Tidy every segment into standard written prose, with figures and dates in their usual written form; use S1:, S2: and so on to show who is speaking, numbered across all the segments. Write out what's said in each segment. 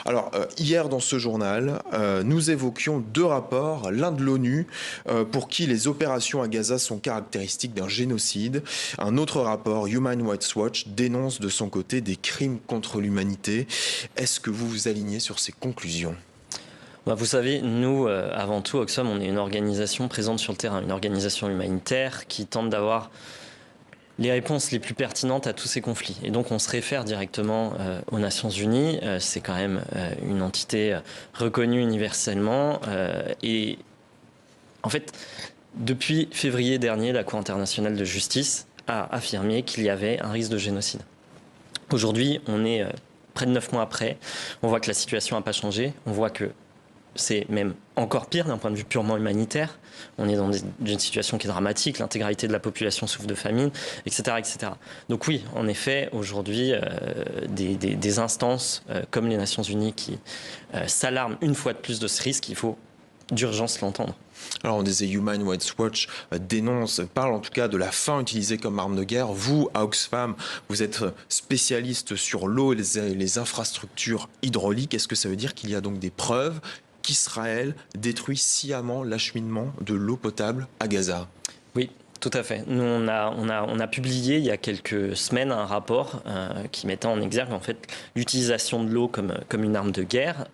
S1: Alors, hier dans ce journal, nous évoquions deux rapports, l'un de l'ONU, pour qui les opérations à Gaza sont caractéristiques d'un génocide. Un autre rapport, Human Rights Watch, dénonce de son côté des crimes contre l'humanité. Est-ce que vous vous alignez sur ces conclusions ?
S2: Vous savez, nous, avant tout, Oxfam, on est une organisation présente sur le terrain, une organisation humanitaire qui tente d'avoir les réponses les plus pertinentes à tous ces conflits. Et donc on se réfère directement aux Nations Unies. C'est quand même une entité reconnue universellement. Et en fait, depuis février dernier, la Cour internationale de justice a affirmé qu'il y avait un risque de génocide. Aujourd'hui, on est près de 9 mois après. On voit que la situation n'a pas changé. On voit que c'est même encore pire d'un point de vue purement humanitaire. On est dans une situation qui est dramatique, l'intégralité de la population souffre de famine, etc. etc. Donc oui, en effet, aujourd'hui, des instances comme les Nations Unies qui s'alarment une fois de plus de ce risque, il faut d'urgence l'entendre.
S1: Alors on disait Human Rights Watch parle en tout cas de la faim utilisée comme arme de guerre. Vous, à Oxfam, vous êtes spécialiste sur l'eau et les infrastructures hydrauliques. Est-ce que ça veut dire qu'il y a donc des preuves qu'Israël détruit sciemment l'acheminement de l'eau potable à Gaza?
S2: Oui, tout à fait. Nous, on a publié il y a quelques semaines un rapport qui mettait en exergue en fait l'utilisation de l'eau comme une arme de guerre.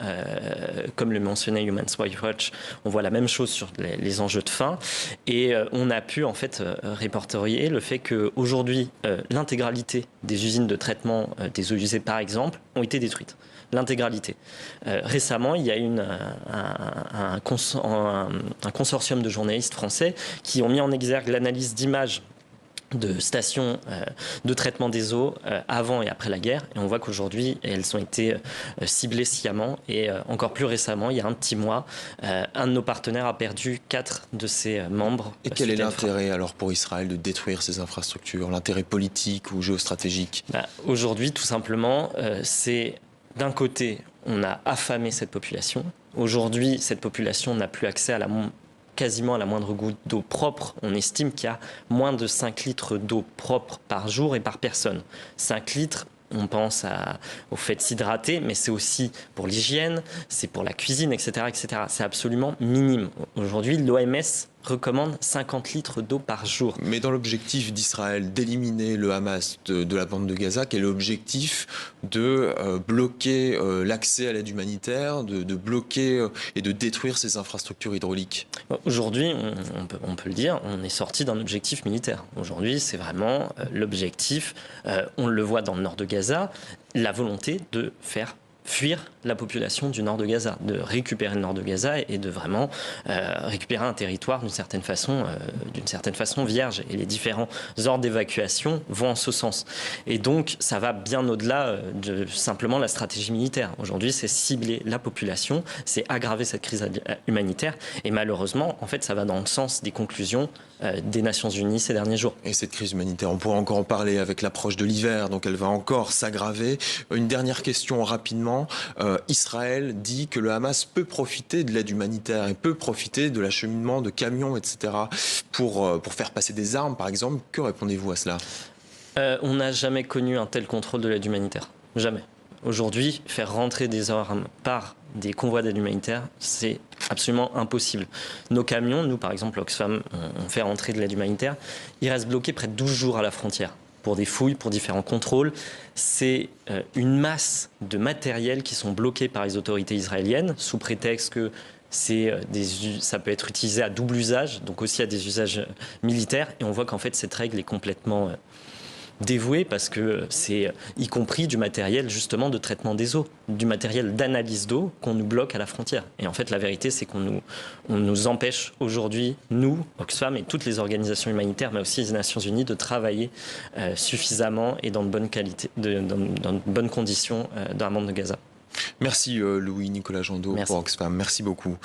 S2: Comme le mentionnait Human Rights Watch, on voit la même chose sur les enjeux de faim. Et on a pu en fait répertorier le fait qu'aujourd'hui, l'intégralité des usines de traitement des eaux usées, par exemple, ont été détruites. L'intégralité. Récemment, il y a eu un consortium de journalistes français qui ont mis en exergue l'analyse d'images de stations de traitement des eaux avant et après la guerre. Et on voit qu'aujourd'hui, elles ont été ciblées sciemment. Et encore plus récemment, il y a un petit mois, un de nos partenaires a perdu 4 de ses membres.
S1: Et quel est l'intérêt alors pour Israël de détruire ces infrastructures? L'intérêt politique ou géostratégique?
S2: Aujourd'hui, tout simplement, c'est d'un côté, on a affamé cette population. Aujourd'hui, cette population n'a plus accès à quasiment à la moindre goutte d'eau propre. On estime qu'il y a moins de 5 litres d'eau propre par jour et par personne. 5 litres, on pense au fait de s'hydrater, mais c'est aussi pour l'hygiène, c'est pour la cuisine, etc. etc. C'est absolument minime. Aujourd'hui, l'OMS recommande 50 litres d'eau par jour.
S1: Mais dans l'objectif d'Israël d'éliminer le Hamas de la bande de Gaza, quel est l'objectif de bloquer l'accès à l'aide humanitaire, de bloquer et de détruire ces infrastructures hydrauliques?
S2: Aujourd'hui, on peut le dire, on est sorti d'un objectif militaire. Aujourd'hui, c'est vraiment l'objectif, on le voit dans le nord de Gaza, la volonté de faire fuir la population du nord de Gaza, de récupérer le nord de Gaza et de vraiment récupérer un territoire d'une certaine façon vierge. Et les différents ordres d'évacuation vont en ce sens. Et donc, ça va bien au-delà de simplement la stratégie militaire. Aujourd'hui, c'est cibler la population, c'est aggraver cette crise humanitaire. Et malheureusement, en fait, ça va dans le sens des conclusions des Nations Unies ces derniers jours.
S1: Et cette crise humanitaire, on pourra encore en parler avec l'approche de l'hiver, donc elle va encore s'aggraver. Une dernière question rapidement. Israël dit que le Hamas peut profiter de l'aide humanitaire et peut profiter de l'acheminement de camions, etc. pour faire passer des armes, par exemple. Que répondez-vous à cela?
S2: On n'a jamais connu un tel contrôle de l'aide humanitaire. Jamais. Aujourd'hui, faire rentrer des armes par des convois d'aide humanitaire, c'est absolument impossible. Nos camions, nous par exemple, Oxfam, on fait rentrer de l'aide humanitaire, ils restent bloqués près de 12 jours à la frontière pour des fouilles, pour différents contrôles. C'est une masse de matériel qui sont bloqués par les autorités israéliennes sous prétexte que ça peut être utilisé à double usage, donc aussi à des usages militaires. Et on voit qu'en fait, cette règle est complètement dévouée parce que c'est y compris du matériel justement de traitement des eaux, du matériel d'analyse d'eau qu'on nous bloque à la frontière. Et en fait, la vérité, c'est qu'on nous empêche aujourd'hui, nous, Oxfam et toutes les organisations humanitaires, mais aussi les Nations Unies, de travailler suffisamment et dans de bonnes qualités, dans de bonnes conditions dans la bande de Gaza.
S1: Merci Louis-Nicolas Jandot pour Oxfam. Merci beaucoup.